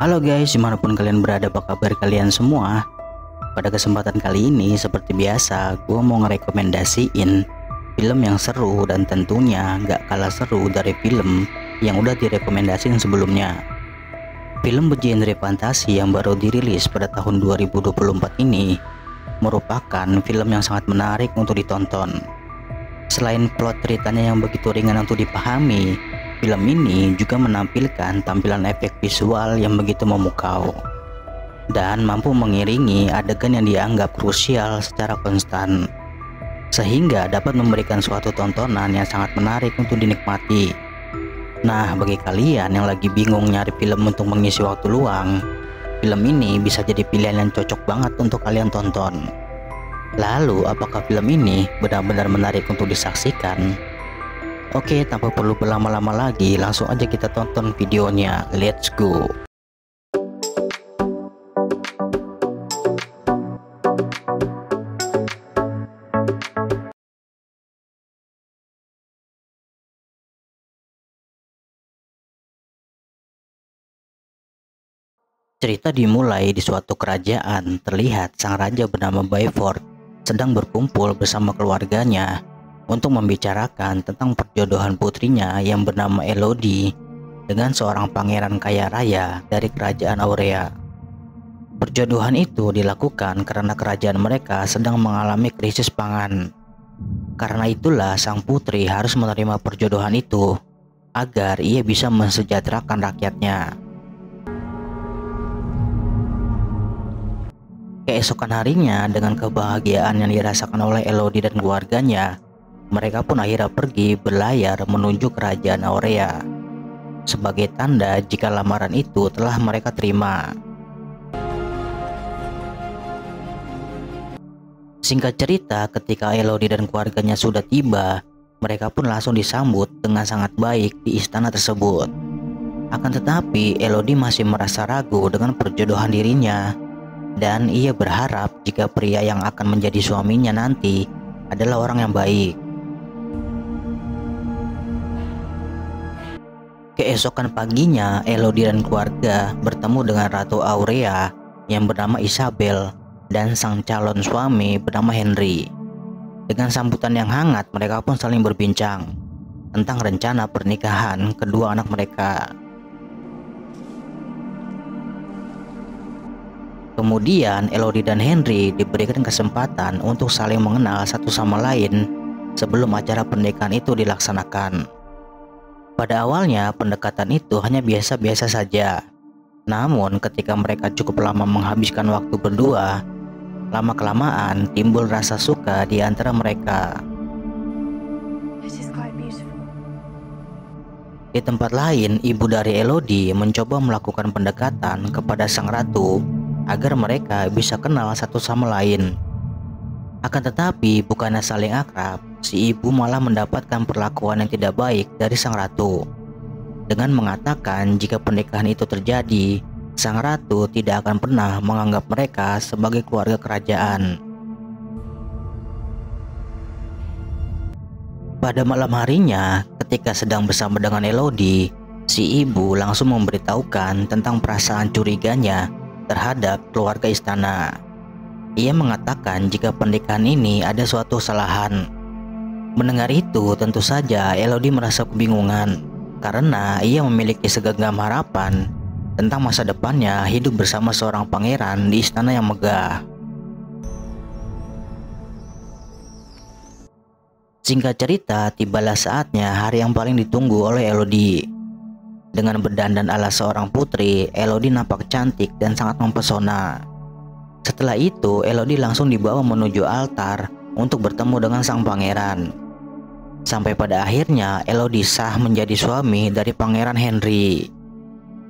Halo guys, dimanapun kalian berada, apa kabar kalian semua? Pada kesempatan kali ini, seperti biasa, gue mau ngerekomendasiin film yang seru dan tentunya gak kalah seru dari film yang udah direkomendasiin sebelumnya. Film bergenre fantasi yang baru dirilis pada tahun 2024 ini merupakan film yang sangat menarik untuk ditonton. Selain plot ceritanya yang begitu ringan untuk dipahami, film ini juga menampilkan tampilan efek visual yang begitu memukau dan mampu mengiringi adegan yang dianggap krusial secara konstan, sehingga dapat memberikan suatu tontonan yang sangat menarik untuk dinikmati. Nah, bagi kalian yang lagi bingung nyari film untuk mengisi waktu luang, film ini bisa jadi pilihan yang cocok banget untuk kalian tonton. Lalu, apakah film ini benar-benar menarik untuk disaksikan? Oke, tanpa perlu berlama-lama lagi, langsung aja kita tonton videonya. Let's go! Cerita dimulai di suatu kerajaan. Terlihat sang raja bernama Bayford sedang berkumpul bersama keluarganya untuk membicarakan tentang perjodohan putrinya yang bernama Elodie dengan seorang pangeran kaya raya dari kerajaan Aurea. Perjodohan itu dilakukan karena kerajaan mereka sedang mengalami krisis pangan. Karena itulah sang putri harus menerima perjodohan itu agar ia bisa mensejahterakan rakyatnya. Keesokan harinya, dengan kebahagiaan yang dirasakan oleh Elodie dan keluarganya, mereka pun akhirnya pergi berlayar menuju kerajaan Aurea sebagai tanda jika lamaran itu telah mereka terima. Singkat cerita, ketika Elodie dan keluarganya sudah tiba, mereka pun langsung disambut dengan sangat baik di istana tersebut. Akan tetapi, Elodie masih merasa ragu dengan perjodohan dirinya, dan ia berharap jika pria yang akan menjadi suaminya nanti adalah orang yang baik. Keesokan paginya, Elodie dan keluarga bertemu dengan Ratu Aurea yang bernama Isabel dan sang calon suami bernama Henry. Dengan sambutan yang hangat, mereka pun saling berbincang tentang rencana pernikahan kedua anak mereka. Kemudian Elodie dan Henry diberikan kesempatan untuk saling mengenal satu sama lain sebelum acara pernikahan itu dilaksanakan. Pada awalnya pendekatan itu hanya biasa-biasa saja. Namun ketika mereka cukup lama menghabiskan waktu berdua, lama-kelamaan timbul rasa suka di antara mereka. Di tempat lain, ibu dari Elodie mencoba melakukan pendekatan kepada sang ratu agar mereka bisa kenal satu sama lain. Akan tetapi bukannya saling akrab, si ibu malah mendapatkan perlakuan yang tidak baik dari sang ratu dengan mengatakan jika pernikahan itu terjadi, sang ratu tidak akan pernah menganggap mereka sebagai keluarga kerajaan. Pada malam harinya, ketika sedang bersama dengan Elodie, si ibu langsung memberitahukan tentang perasaan curiganya terhadap keluarga istana. Ia mengatakan jika pernikahan ini ada suatu kesalahan. Mendengar itu, tentu saja Elodie merasa kebingungan karena ia memiliki segenggam harapan tentang masa depannya hidup bersama seorang pangeran di istana yang megah. Singkat cerita, tibalah saatnya hari yang paling ditunggu oleh Elodie. Dengan berdandan ala seorang putri, Elodie nampak cantik dan sangat mempesona. Setelah itu, Elodie langsung dibawa menuju altar untuk bertemu dengan sang pangeran. Sampai pada akhirnya, Elodie sah menjadi suami dari Pangeran Henry.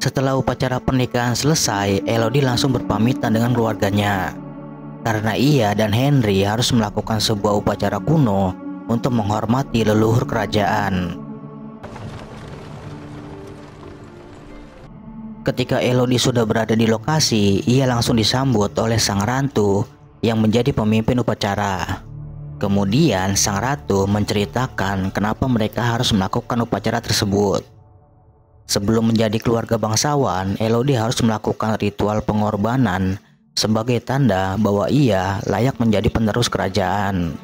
Setelah upacara pernikahan selesai, Elodie langsung berpamitan dengan keluarganya karena ia dan Henry harus melakukan sebuah upacara kuno untuk menghormati leluhur kerajaan. Ketika Elodie sudah berada di lokasi, ia langsung disambut oleh sang ratu yang menjadi pemimpin upacara. Kemudian sang ratu menceritakan kenapa mereka harus melakukan upacara tersebut. Sebelum menjadi keluarga bangsawan, Elodie harus melakukan ritual pengorbanan sebagai tanda bahwa ia layak menjadi penerus kerajaan.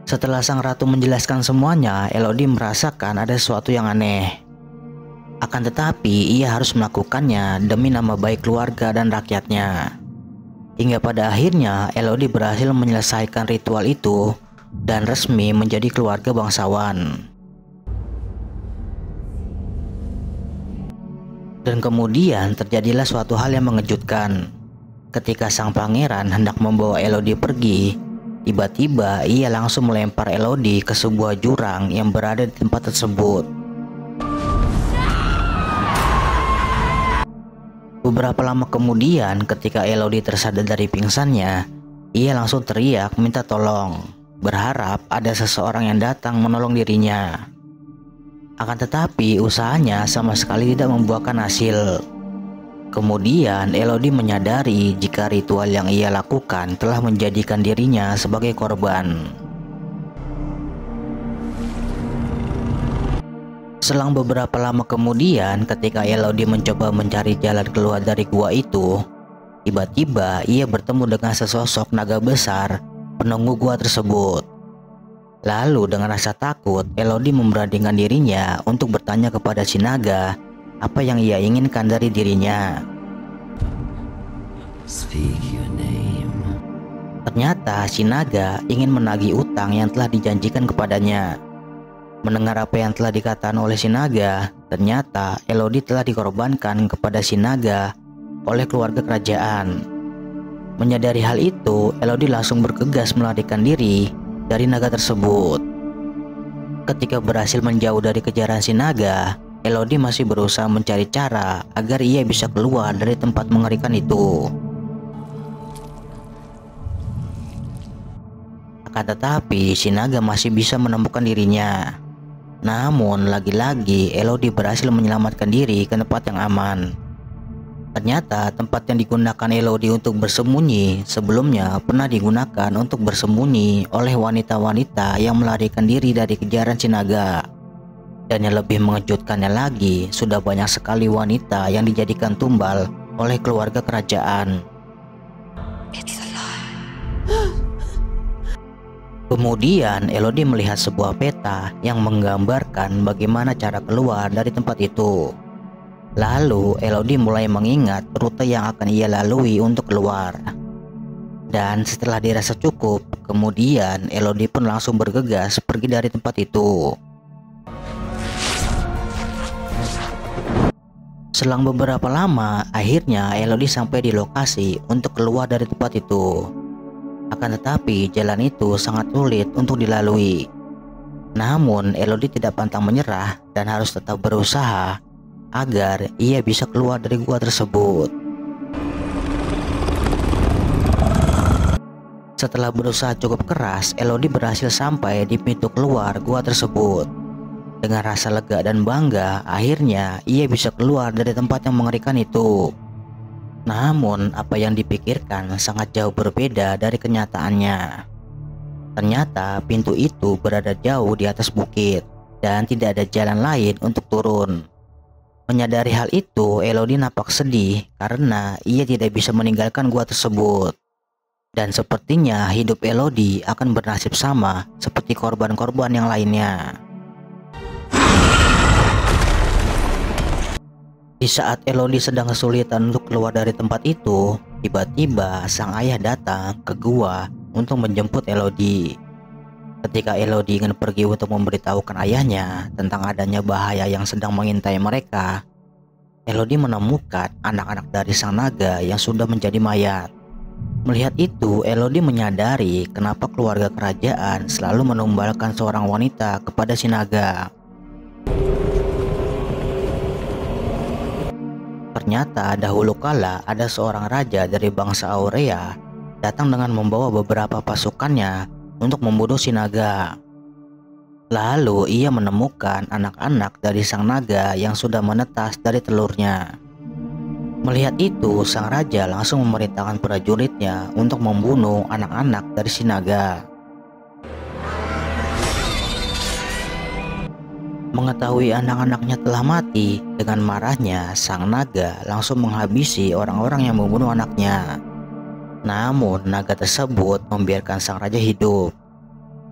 Setelah sang ratu menjelaskan semuanya, Elodie merasakan ada sesuatu yang aneh. Akan tetapi, ia harus melakukannya demi nama baik keluarga dan rakyatnya. Hingga pada akhirnya, Elodie berhasil menyelesaikan ritual itu dan resmi menjadi keluarga bangsawan. Dan kemudian terjadilah suatu hal yang mengejutkan. Ketika sang pangeran hendak membawa Elodie pergi, tiba-tiba ia langsung melempar Elodie ke sebuah jurang yang berada di tempat tersebut. Beberapa lama kemudian, ketika Elodie tersadar dari pingsannya, ia langsung teriak minta tolong, berharap ada seseorang yang datang menolong dirinya. Akan tetapi usahanya sama sekali tidak membuahkan hasil. Kemudian Elodie menyadari jika ritual yang ia lakukan telah menjadikan dirinya sebagai korban. Selang beberapa lama kemudian, ketika Elodie mencoba mencari jalan keluar dari gua itu, tiba-tiba ia bertemu dengan sesosok naga besar penunggu gua tersebut. Lalu dengan rasa takut, Elodie memberanikan dirinya untuk bertanya kepada si naga apa yang ia inginkan dari dirinya. Speak your name. Ternyata si naga ingin menagih utang yang telah dijanjikan kepadanya. Mendengar apa yang telah dikatakan oleh si naga, ternyata Elodie telah dikorbankan kepada si naga oleh keluarga kerajaan. Menyadari hal itu, Elodie langsung bergegas melarikan diri dari naga tersebut. Ketika berhasil menjauh dari kejaran si naga, Elodie masih berusaha mencari cara agar ia bisa keluar dari tempat mengerikan itu. Akan tetapi si naga masih bisa menemukan dirinya. Namun lagi-lagi Elodie berhasil menyelamatkan diri ke tempat yang aman. Ternyata tempat yang digunakan Elodie untuk bersembunyi sebelumnya pernah digunakan untuk bersembunyi oleh wanita-wanita yang melarikan diri dari kejaran si naga. Dan yang lebih mengejutkannya lagi, sudah banyak sekali wanita yang dijadikan tumbal oleh keluarga kerajaan. It's a lie. Kemudian Elodie melihat sebuah peta yang menggambarkan bagaimana cara keluar dari tempat itu. Lalu Elodie mulai mengingat rute yang akan ia lalui untuk keluar. Dan setelah dirasa cukup, kemudian Elodie pun langsung bergegas pergi dari tempat itu. Selang beberapa lama, akhirnya Elodie sampai di lokasi untuk keluar dari tempat itu. Akan tetapi jalan itu sangat sulit untuk dilalui. Namun Elodie tidak pantang menyerah dan harus tetap berusaha agar ia bisa keluar dari gua tersebut. Setelah berusaha cukup keras, Elodie berhasil sampai di pintu keluar gua tersebut. Dengan rasa lega dan bangga, akhirnya ia bisa keluar dari tempat yang mengerikan itu. Namun apa yang dipikirkan sangat jauh berbeda dari kenyataannya. Ternyata pintu itu berada jauh di atas bukit dan tidak ada jalan lain untuk turun. Menyadari hal itu, Elodie nampak sedih karena ia tidak bisa meninggalkan gua tersebut. Dan sepertinya hidup Elodie akan bernasib sama seperti korban-korban yang lainnya. Di saat Elodie sedang kesulitan untuk keluar dari tempat itu, tiba-tiba sang ayah datang ke gua untuk menjemput Elodie. Ketika Elodie ingin pergi untuk memberitahukan ayahnya tentang adanya bahaya yang sedang mengintai mereka, Elodie menemukan anak-anak dari sang naga yang sudah menjadi mayat. Melihat itu, Elodie menyadari kenapa keluarga kerajaan selalu menumbalkan seorang wanita kepada si naga. Ternyata dahulu kala ada seorang raja dari bangsa Aurea datang dengan membawa beberapa pasukannya untuk membunuh si naga. Lalu ia menemukan anak-anak dari sang naga yang sudah menetas dari telurnya. Melihat itu, sang raja langsung memerintahkan prajuritnya untuk membunuh anak-anak dari si naga. Mengetahui anak-anaknya telah mati, dengan marahnya sang naga langsung menghabisi orang-orang yang membunuh anaknya. Namun naga tersebut membiarkan sang raja hidup.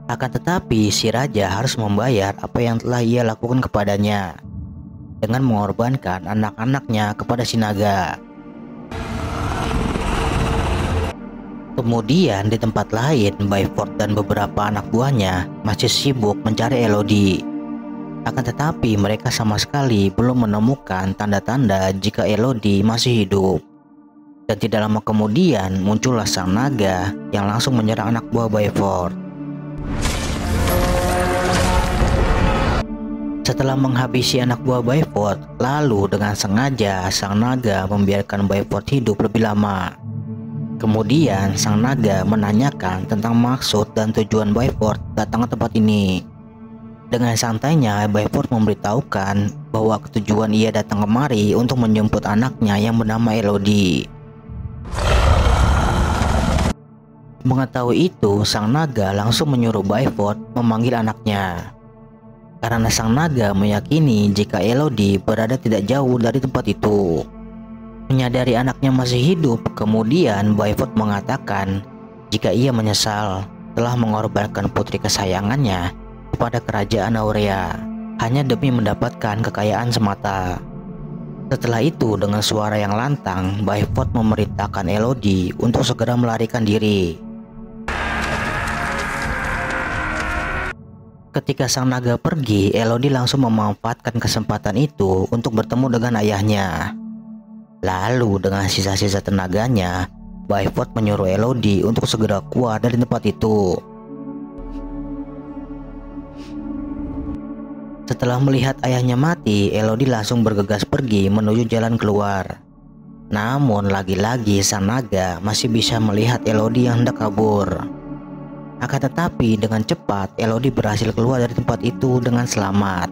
Akan tetapi si raja harus membayar apa yang telah ia lakukan kepadanya dengan mengorbankan anak-anaknya kepada si naga. Kemudian di tempat lain, Byford dan beberapa anak buahnya masih sibuk mencari Elodie. Akan tetapi mereka sama sekali belum menemukan tanda-tanda jika Elodie masih hidup. Dan tidak lama kemudian muncullah sang naga yang langsung menyerang anak buah Byford. Setelah menghabisi anak buah Byford, lalu dengan sengaja sang naga membiarkan Byford hidup lebih lama. Kemudian sang naga menanyakan tentang maksud dan tujuan Byford datang ke tempat ini. Dengan santainya Byford memberitahukan bahwa tujuan ia datang kemari untuk menjemput anaknya yang bernama Elodie. Mengetahui itu, sang naga langsung menyuruh Byford memanggil anaknya. Karena sang naga meyakini jika Elodie berada tidak jauh dari tempat itu. Menyadari anaknya masih hidup, kemudian Byford mengatakan jika ia menyesal telah mengorbankan putri kesayangannya kepada kerajaan Aurea hanya demi mendapatkan kekayaan semata. Setelah itu dengan suara yang lantang, Byford memerintahkan Elodie untuk segera melarikan diri. Ketika sang naga pergi, Elodie langsung memanfaatkan kesempatan itu untuk bertemu dengan ayahnya. Lalu dengan sisa-sisa tenaganya, Byford menyuruh Elodie untuk segera keluar dari tempat itu. Setelah melihat ayahnya mati, Elodie langsung bergegas pergi menuju jalan keluar. Namun lagi-lagi sang naga masih bisa melihat Elodie yang hendak kabur. Akan tetapi dengan cepat Elodie berhasil keluar dari tempat itu dengan selamat.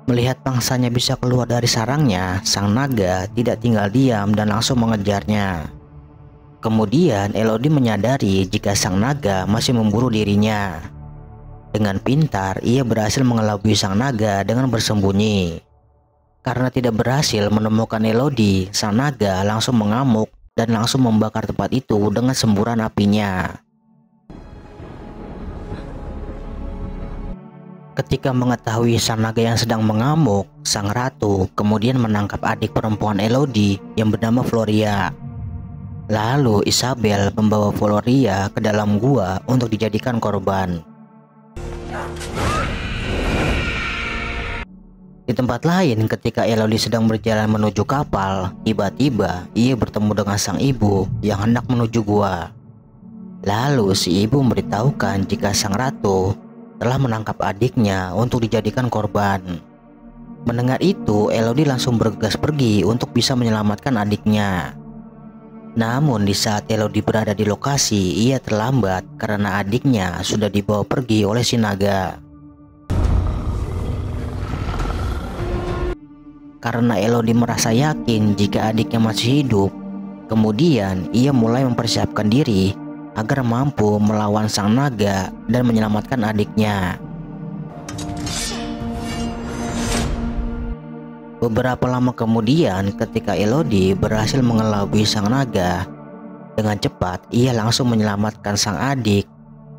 Melihat pangsanya bisa keluar dari sarangnya, sang naga tidak tinggal diam dan langsung mengejarnya. Kemudian Elodie menyadari jika sang naga masih memburu dirinya. Dengan pintar ia berhasil mengelabui sang naga dengan bersembunyi. Karena tidak berhasil menemukan Elodie, sang naga langsung mengamuk dan langsung membakar tempat itu dengan semburan apinya. Ketika mengetahui sang naga yang sedang mengamuk, sang ratu kemudian menangkap adik perempuan Elodie yang bernama Floria. Lalu Isabel membawa Floria ke dalam gua untuk dijadikan korban. Di tempat lain, ketika Elodie sedang berjalan menuju kapal, tiba-tiba ia bertemu dengan sang ibu yang hendak menuju gua. Lalu si ibu memberitahukan jika sang ratu telah menangkap adiknya untuk dijadikan korban. Mendengar itu, Elodie langsung bergegas pergi untuk bisa menyelamatkan adiknya. Namun di saat Elodie berada di lokasi, ia terlambat karena adiknya sudah dibawa pergi oleh si naga. Karena Elodie merasa yakin jika adiknya masih hidup, kemudian ia mulai mempersiapkan diri agar mampu melawan sang naga dan menyelamatkan adiknya. Beberapa lama kemudian, ketika Elodie berhasil mengelabui sang naga, dengan cepat ia langsung menyelamatkan sang adik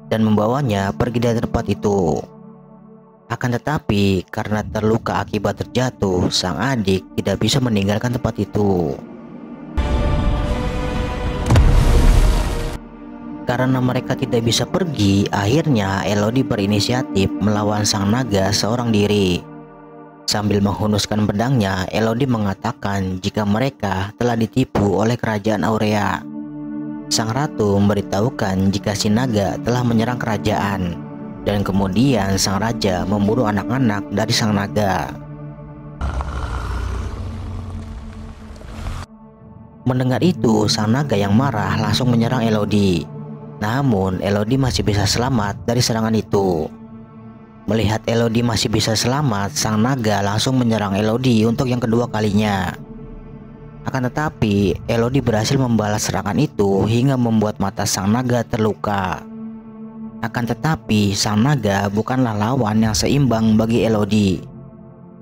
dan membawanya pergi dari tempat itu. Akan tetapi karena terluka akibat terjatuh, sang adik tidak bisa meninggalkan tempat itu. Karena mereka tidak bisa pergi, akhirnya Elodie berinisiatif melawan sang naga seorang diri. Sambil menghunuskan pedangnya, Elodie mengatakan jika mereka telah ditipu oleh kerajaan Aurea. Sang ratu memberitahukan jika si naga telah menyerang kerajaan, dan kemudian sang raja memburu anak-anak dari sang naga. Mendengar itu, sang naga yang marah langsung menyerang Elodie. Namun Elodie masih bisa selamat dari serangan itu. Melihat Elodie masih bisa selamat, sang naga langsung menyerang Elodie untuk yang kedua kalinya. Akan tetapi Elodie berhasil membalas serangan itu hingga membuat mata sang naga terluka. Akan tetapi sang naga bukanlah lawan yang seimbang bagi Elodie.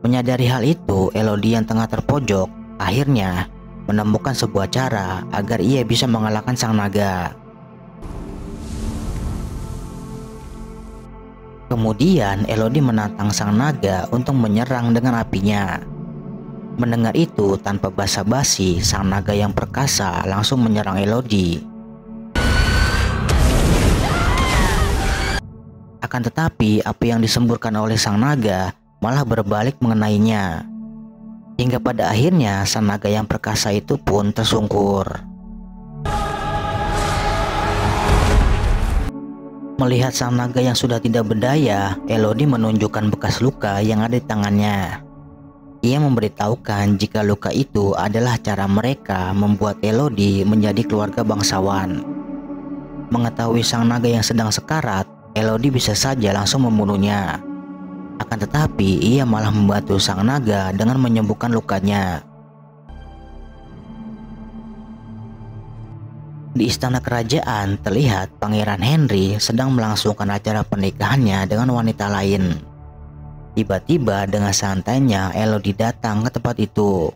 Menyadari hal itu, Elodie yang tengah terpojok akhirnya menemukan sebuah cara agar ia bisa mengalahkan sang naga. Kemudian Elodie menantang sang naga untuk menyerang dengan apinya. Mendengar itu, tanpa basa-basi, sang naga yang perkasa langsung menyerang Elodie. Akan tetapi api yang disemburkan oleh sang naga malah berbalik mengenainya. Hingga pada akhirnya sang naga yang perkasa itu pun tersungkur. Melihat sang naga yang sudah tidak berdaya, Elodie menunjukkan bekas luka yang ada di tangannya. Ia memberitahukan jika luka itu adalah cara mereka membuat Elodie menjadi keluarga bangsawan. Mengetahui sang naga yang sedang sekarat, Elodie bisa saja langsung membunuhnya. Akan tetapi ia malah membantu sang naga dengan menyembuhkan lukanya. Di istana kerajaan terlihat Pangeran Henry sedang melangsungkan acara pernikahannya dengan wanita lain. Tiba-tiba dengan santainya Elodie datang ke tempat itu,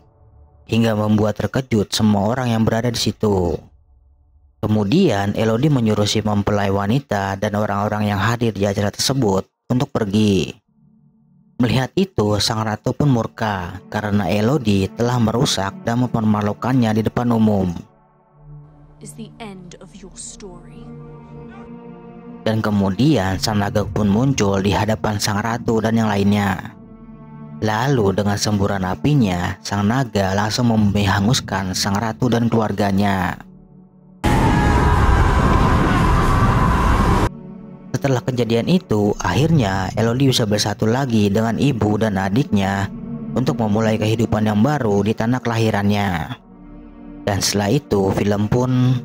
hingga membuat terkejut semua orang yang berada di situ. Kemudian Elodie menyuruh si mempelai wanita dan orang-orang yang hadir di acara tersebut untuk pergi. Melihat itu, sang ratu pun murka karena Elodie telah merusak dan mempermalukannya di depan umum. Is the end of your story. Dan kemudian sang naga pun muncul di hadapan sang ratu dan yang lainnya. Lalu dengan semburan apinya, sang naga langsung menghanguskan sang ratu dan keluarganya. Setelah kejadian itu, akhirnya Elodie bisa bersatu lagi dengan ibu dan adiknya untuk memulai kehidupan yang baru di tanah kelahirannya. Dan setelah itu film pun